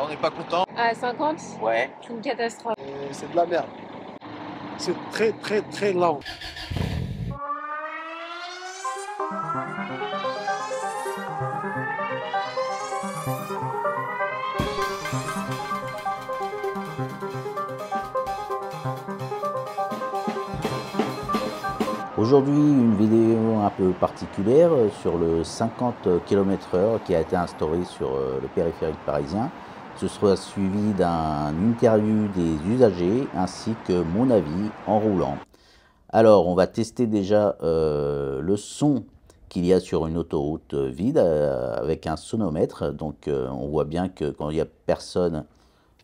On n'est pas content. À 50, Ouais. c'est une catastrophe. C'est de la merde. C'est très très très lent. Aujourd'hui, une vidéo un peu particulière sur le 50 km/h qui a été instauré sur le périphérique parisien. Ce sera suivi d'une interview des usagers ainsi que mon avis en roulant. Alors, on va tester déjà le son qu'il y a sur une autoroute vide avec un sonomètre. Donc, on voit bien que quand il n'y a personne,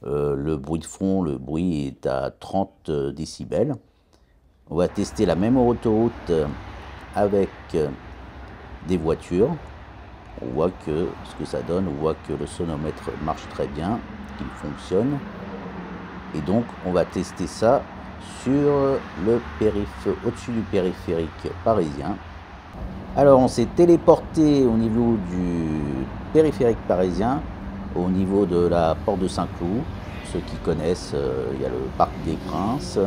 le bruit de fond, le bruit est à 30 décibels. On va tester la même autoroute avec des voitures. On voit que ce que ça donne, on voit que le sonomètre marche très bien, qu'il fonctionne. Et donc on va tester ça sur le au-dessus du périphérique parisien. Alors on s'est téléporté au niveau du périphérique parisien, au niveau de la porte de Saint-Cloud. Ceux qui connaissent, il y a le parc des Princes.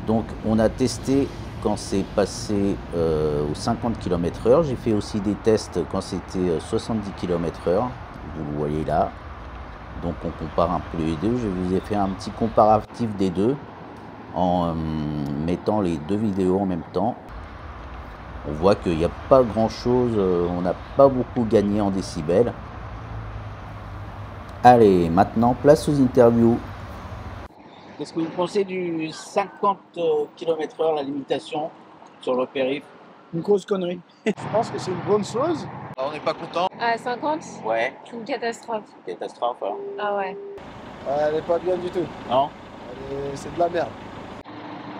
Donc on a testé quand c'est passé aux 50 km/h. J'ai fait aussi des tests quand c'était 70 km/h. Vous le voyez là. Donc on compare un peu les deux. Je vous ai fait un petit comparatif des deux en mettant les deux vidéos en même temps. On voit qu'il n'y a pas grand chose, on n'a pas beaucoup gagné en décibels. Allez, maintenant place aux interviews. Qu'est-ce que vous pensez du 50 km/h, la limitation sur le périph'? Une grosse connerie. Je pense que c'est une bonne chose. On n'est pas content. À 50, Ouais. c'est une catastrophe. Catastrophe. Hein. Ah ouais. Elle n'est pas bien du tout. Non? C'est de la merde.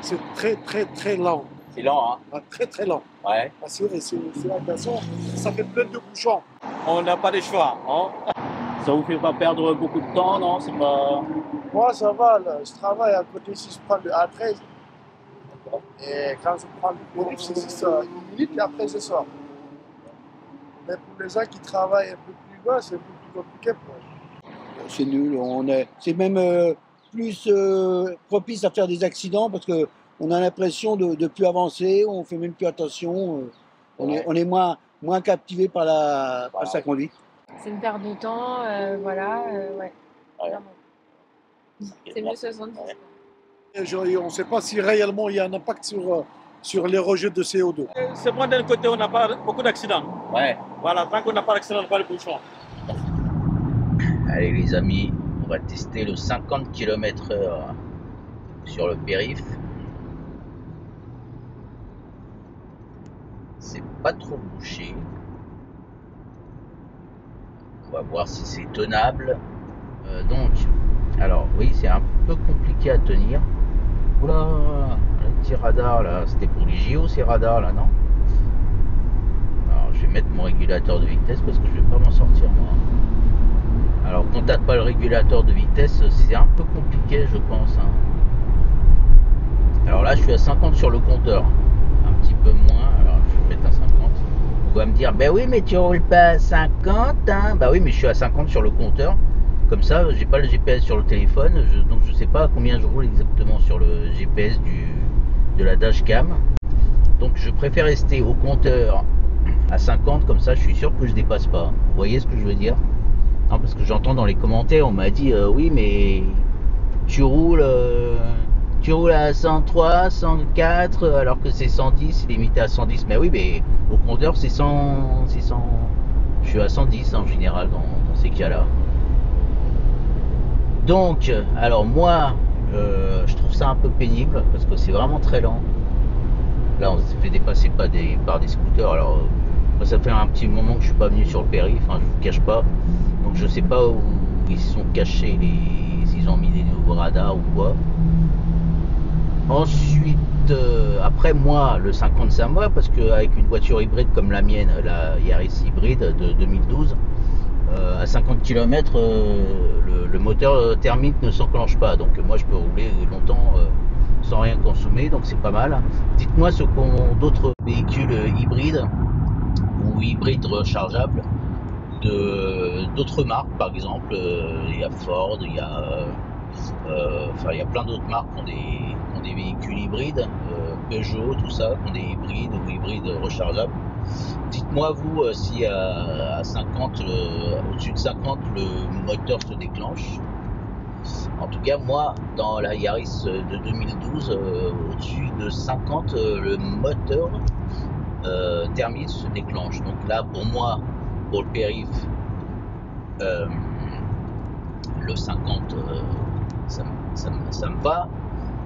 C'est très très très lent. C'est lent, hein? Très très lent. Ouais. Parce que c'est la façon, ça fait plein de bouchons. On n'a pas de choix, hein? Ça vous fait pas perdre beaucoup de temps, non? C'est pas... Moi, ça va, là. Je travaille à côté si je prends le A13. Et quand je prends le périph', c'est juste 1 minute et après je sors. Mais pour les gens qui travaillent un peu plus bas, c'est un peu plus compliqué pour eux. C'est nul, c'est même plus propice à faire des accidents parce qu'on a l'impression de ne plus avancer, on fait même plus attention, on est moins captivé par sa conduite. C'est une perte de temps, voilà, ouais. Vraiment. C'est mieux 70. Et on ne sait pas si réellement il y a un impact sur les rejets de CO2. C'est moi d'un côté, on n'a pas beaucoup d'accidents. Ouais. Voilà, tant qu'on n'a pas d'accident, on n'a pas de bouchons. Allez les amis, on va tester le 50 km/h sur le périph'. C'est pas trop bouché. On va voir si c'est tenable. Donc, alors oui, c'est un peu compliqué à tenir. Oula, le petit radar là, c'était pour les JO ces radars là, non? Alors je vais mettre mon régulateur de vitesse parce que je vais pas m'en sortir moi. Alors quand t'as pas le régulateur de vitesse, c'est un peu compliqué je pense. Hein. Alors là je suis à 50 sur le compteur, un petit peu moins, alors je vais mettre à 50. On va me dire, ben oui mais tu roules pas à 50 hein. Bah oui mais je suis à 50 sur le compteur. Comme ça, j'ai pas le GPS sur le téléphone, donc je sais pas à combien je roule exactement sur le GPS de la dashcam. Donc je préfère rester au compteur à 50, comme ça je suis sûr que je dépasse pas. Vous voyez ce que je veux dire? Non, parce que j'entends dans les commentaires, on m'a dit oui mais tu roules à 103, 104 alors que c'est 110, c'est limité à 110. Mais oui mais au compteur c'est 100, je suis à 110 en général dans ces cas-là. Donc, alors moi, je trouve ça un peu pénible parce que c'est vraiment très lent. Là, on s'est fait dépasser par des scooters. Alors, moi, ça fait un petit moment que je suis pas venu sur le périph', hein, je vous cache pas. Donc, je sais pas où ils sont cachés, s'ils ont mis des nouveaux radars ou quoi. Ensuite, après moi, le 50 ça me va parce qu'avec une voiture hybride comme la mienne, la Yaris hybride de 2012, à 50 km, le moteur thermique ne s'enclenche pas. Donc moi je peux rouler longtemps sans rien consommer, donc c'est pas mal. Dites-moi ce qu'ont d'autres véhicules hybrides ou hybrides rechargeables d'autres marques, par exemple, il y a Ford, il y a, il y a plein d'autres marques qui ont des véhicules hybrides, Peugeot, tout ça, qui ont des hybrides ou hybrides rechargeables. Dites-moi vous si à 50, au-dessus de 50, le moteur se déclenche. En tout cas, moi, dans la Yaris de 2012, au-dessus de 50, le moteur thermique se déclenche. Donc là, pour moi, pour le périph, le 50, ça me va.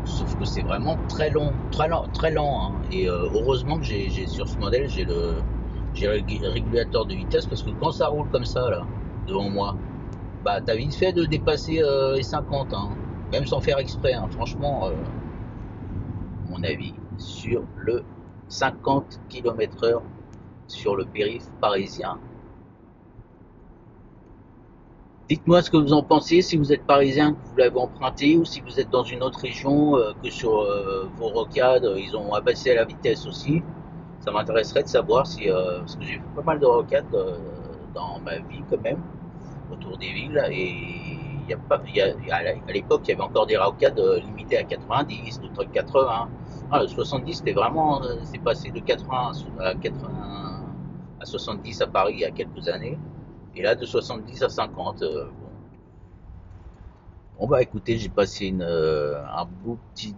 Sauf que c'est vraiment très lent, hein. Et heureusement que j'ai sur ce modèle, j'ai le régulateur de vitesse, parce que quand ça roule comme ça là devant moi, bah t'as vite fait de dépasser les 50, hein, même sans faire exprès, hein. Franchement, mon avis sur le 50 km/h sur le périph' parisien. Dites-moi ce que vous en pensez, si vous êtes parisien, que vous l'avez emprunté, ou si vous êtes dans une autre région, que sur vos rocades, ils ont abaissé la vitesse aussi. Ça m'intéresserait de savoir si, parce que j'ai fait pas mal de rocades dans ma vie quand même, autour des villes, et à l'époque il y avait encore des rocades limitées à 90, d'autres 80. Ah, le 70 c'était vraiment, c'est passé de 80 à 70 à Paris il y a quelques années, et là de 70 à 50. Bon bah écoutez, j'ai passé un petit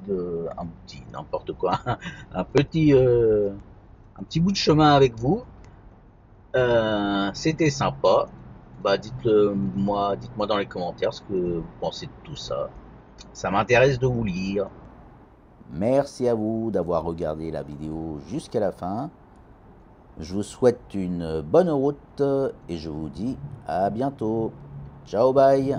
n'importe quoi, un petit bout de chemin avec vous. C'était sympa. Bah dites-moi dans les commentaires ce que vous pensez de tout ça. Ça m'intéresse de vous lire. Merci à vous d'avoir regardé la vidéo jusqu'à la fin. Je vous souhaite une bonne route et je vous dis à bientôt. Ciao, bye.